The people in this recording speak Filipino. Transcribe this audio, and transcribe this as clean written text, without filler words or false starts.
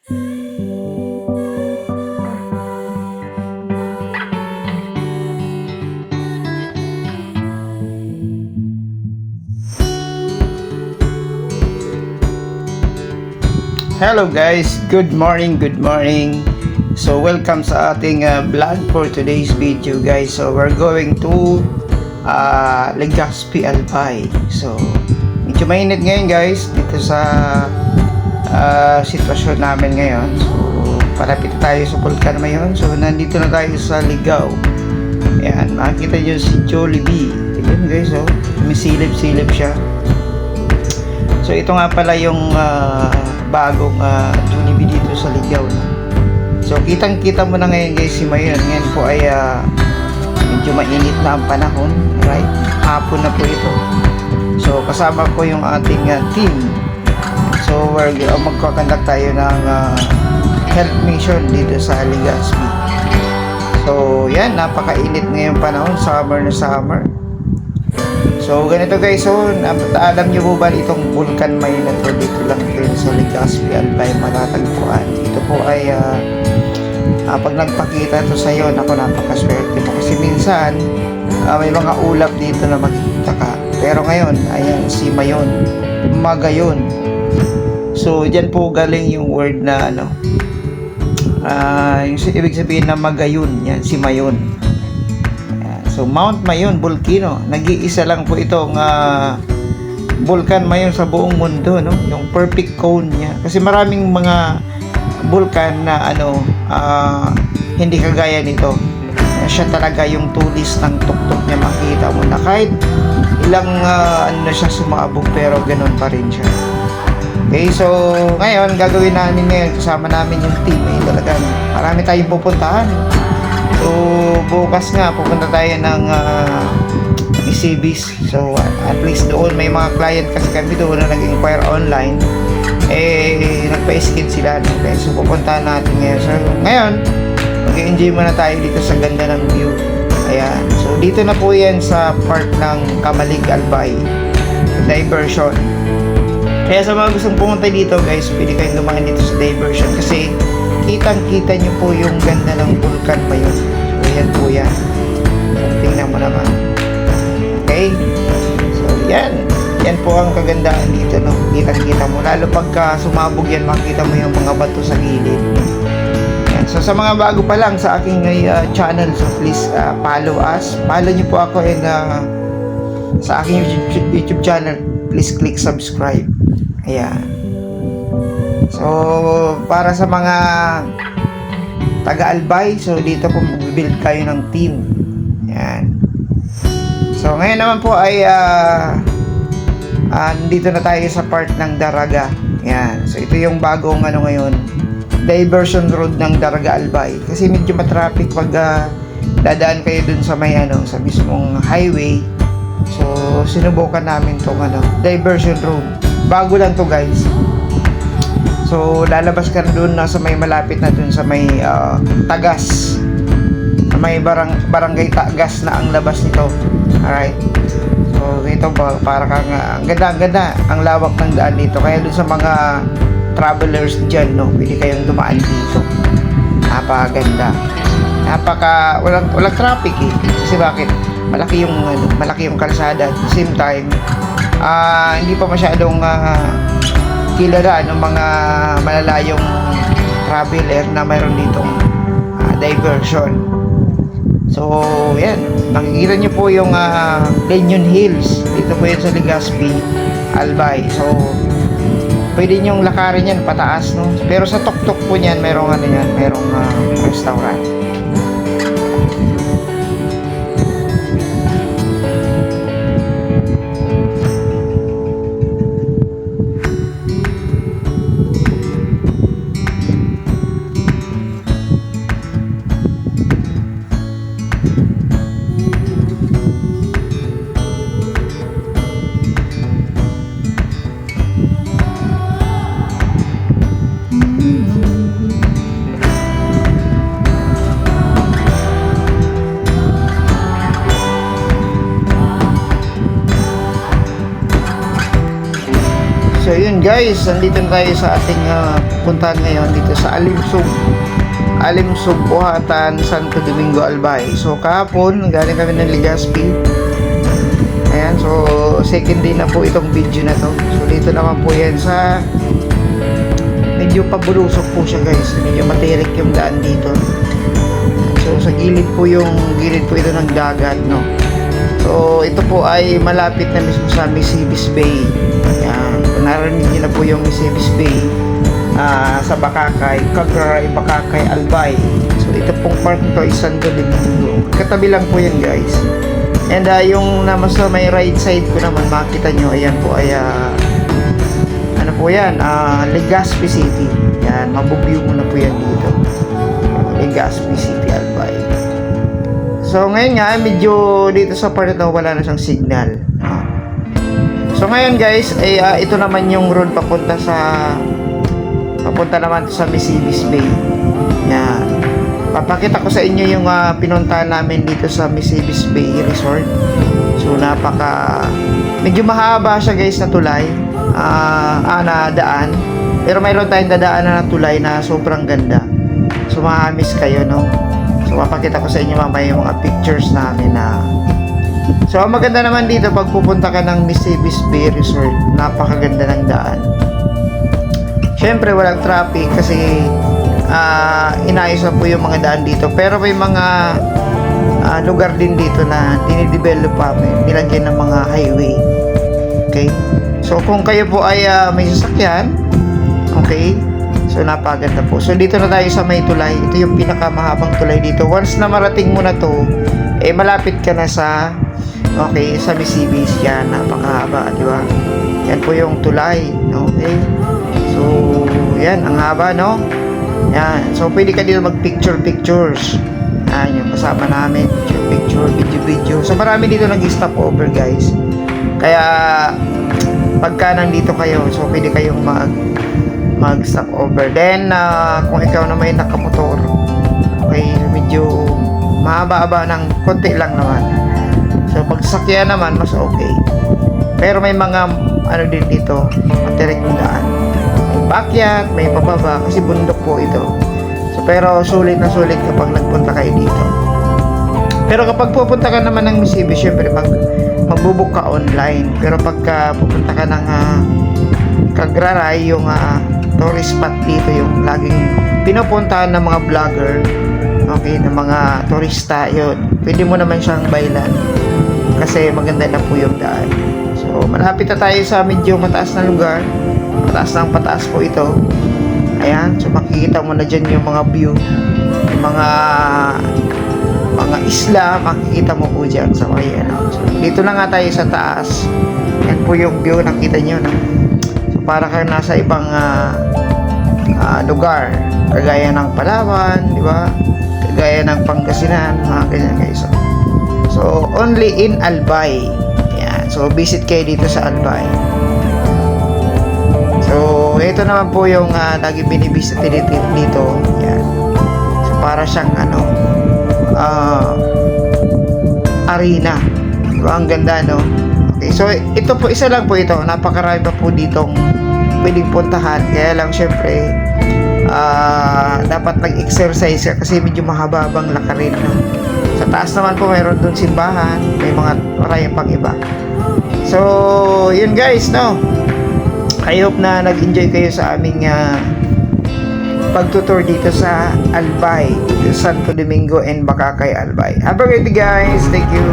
Hello guys, good morning. So welcome sa ating vlog for today's video guys. So we're going to Legazpi, Albay. So medyo mainit ngayon guys dito sa sitwasyon namin ngayon. So palapit tayo sa Vulcan ngayon. So nandito na tayo sa Ligao. Ayan, makikita nyo si Jollibee. Ayan guys, oh, misilip-silip siya. So ito nga pala yung bagong Jollibee dito sa Ligao, no? So kitang-kita mo na ngayon guys si Mayon. Ngayon po ay medyo mainit na ang panahon, right? Hapon na po ito. So kasama ko yung ating team. So we're magkakandak tayo ng health mission dito sa Legazpi. So yan, napakainit ngayong panahon, summer na summer. So ganito guys, so alam nyo po ba itong Vulcan Mayon na to, dito lang din sa Legazpi, Albay matatagpuan. Ito po ay pag nagpakita to sa iyo, naku, napakaswerte mo kasi minsan may mga ulap dito na makikita ka, pero ngayon ayan si Mayon, Magayon. So dyan po galing yung word na ano, yung ibig sabihin na Magayon, yan si Mayon. So Mount Mayon Volcano, nag-iisa lang po itong Vulcan Mayon sa buong mundo, no? Yung perfect cone niya. Kasi maraming mga vulkan na ano, hindi kagaya nito. Siya talaga yung tulis ng tuktok niya, makita mo na kahit ilang ano na siya sumabog, pero ganoon pa rin siya. Okay, so ngayon gagawin namin ngayon, kasama namin yung team, talaga marami tayong pupuntahan. So bukas nga pupunta tayo ng ECBs. So at least doon may mga client kasi kami doon na nag-inquire online, nagpa-skid sila, okay? So pupuntahan natin ngayon. So ngayon mag-enjoy muna tayo dito sa ganda ng view. Ayan, so dito na po yan sa part ng Kamalig, Albay, diversion. Kaya sa mga gustong pumunta dito guys, pwede kayong dumaan dito sa diversion kasi kitang-kita nyo po yung ganda ng Vulcan Mayon. So yan po yan. So, tingnan mo naman. Okay? So yan. Yan po ang kagandaan dito, no? Kitang-kita mo. Lalo pagka sumabog yan, makita mo yung mga bato sa gilid. Yan. So sa mga bago pa lang sa aking channel, so please follow us. Follow nyo po ako and sa aking YouTube channel, please click subscribe. Ayan. So para sa mga taga-Albay, so dito po mag-build kayo ng team. Yan. So ngayon naman po ay dito na tayo sa part ng Daraga. Yan. So ito yung bagong ano ngayon, diversion road ng Daraga, Albay. Kasi medyo matraffic pag dadaan kayo dun sa may ano, sa mismong highway. So sinubukan namin tong ano, diversion road. Bago lang to guys. So lalabas ka na doon na sa may malapit na doon sa may Tagas. Sa may barangay Tagas na ang labas nito. Alright. So ito para kang ang ganda ang lawak ng daan dito. Kaya doon sa mga travelers dyan, no, pwede kayong dumaan dito. Napakaganda. Walang traffic eh. Kasi bakit? Malaki yung kalsada. At the same time, hindi pa masyadong kilala ng mga malalayong traveler na mayroon ditong diversion. So yan, makikita nyo po yung Leñon Hills. Dito po yan sa Legazpi, Albay. So pwede nyong lakarin yan pataas, no? Pero sa tuktok po niyan merong restaurant. Ayun guys, nandito na tayo sa ating puntahan ngayon dito sa Alimsug, Buhatan, Santo Domingo, Albay. So kahapon, galing kami ng Legazpi. Ayan, so second day na po itong video na to. So dito naman po yan sa medyo pabulusok po siya guys. Medyo matirik yung daan dito. So sa gilid po ito ng dagat, no. So ito po ay malapit na mismo sa Misibis Bay. Ayan, kung narinig niyo na po yung Misibis Bay sa Bakakay, Cagaray, Bakakay, Albay. So ito pong part nito ay Santo Domingo. Katabi lang po yan guys. And yung naman sa may right side ko naman, makita nyo, ayan po ay ano po yan, Legazpi City. Yan, mabubview mo na po yan dito. Legazpi City, Albay. So ngayon nga, medyo dito sa part na wala na siyang signal. So ngayon guys, ay ito naman yung road papunta naman sa Misibis Bay. Yan. Papakita ko sa inyo yung pinuntahan namin dito sa Misibis Bay Resort. So medyo mahaba siya guys na tulay, na daan. Pero mayroon tayong dadaanan na tulay na sobrang ganda. So maamis kayo, no? So papakita ko sa inyo mamaya yung mga pictures namin na. So ang maganda naman dito pag pupunta ka ng Misibis Bay Resort, napakaganda ng daan. Syempre walang traffic kasi inayos na po yung mga daan dito. Pero may mga lugar din dito na dinidevelop pa, nilagyan ng mga highway. Okay? So kung kayo po ay may sasakyan, okay? So napaganda po. So dito na tayo sa may tulay. Ito yung pinakamahabang tulay dito. Once na marating mo na to, malapit ka na sa sa Misibis. Yan, napakahaba, di ba? Yan po yung tulay, okay? So yan, ang haba, no? Yan. So pwede ka dito mag-pictures. Yan yung kasama namin. Picture, video. So marami dito nag-stop over, guys. Kaya pagka nandito kayo, so pwede kayong mag-stop over. Then kung ikaw na may nakamotor, okay, medyo mahaba-haba ng konti lang naman. So pag sakyan naman, mas okay. Pero may mga din dito, matirik ng daan. May bakyat, may pababa kasi bundok po ito. So pero sulit na sulit kapag nagpunta kayo dito. Pero kapag pupunta ka naman ng Misibis, syempre magbubook ka online. Pero pagka pupunta ka ng Cagaray, yung tourist spot dito, yung laging pinupuntahan ng mga vlogger, okay, ng mga turista, yun, pwede mo naman siyang bailan kasi maganda na po yung daan. So malapit na tayo sa medyo mataas na lugar, pataas po ito. Ayan, so makikita mo na dyan yung mga view, yung mga isla, makikita mo po dyan sa may so, dito na nga tayo sa taas. Yan po yung view, nakita nyo, no? So para kang nasa ibang lugar, kagaya ng Palawan, di ba? Kagaya ng Pangasinan, mga ganyan guys. So only in Albay. Yan. So visit kayo dito sa Albay. So ito naman po yung lagi binibisit dito. Yan. So para siyang arena. Diba? Ang ganda, no? Okay, so ito po, isa lang po ito. Napakarami pa po ditong pwedeng puntahan. Kaya lang syempre dapat nag-exercise ka kasi medyo mahaba-habang lakarin, no? Sa taas naman po mayroon doon simbahan, may mga maraming pang iba. So yun guys, no? I hope na nag-enjoy kayo sa aming pagtutour dito sa Albay, Santo Domingo and Bakakay, Albay. Have a great day guys. Thank you.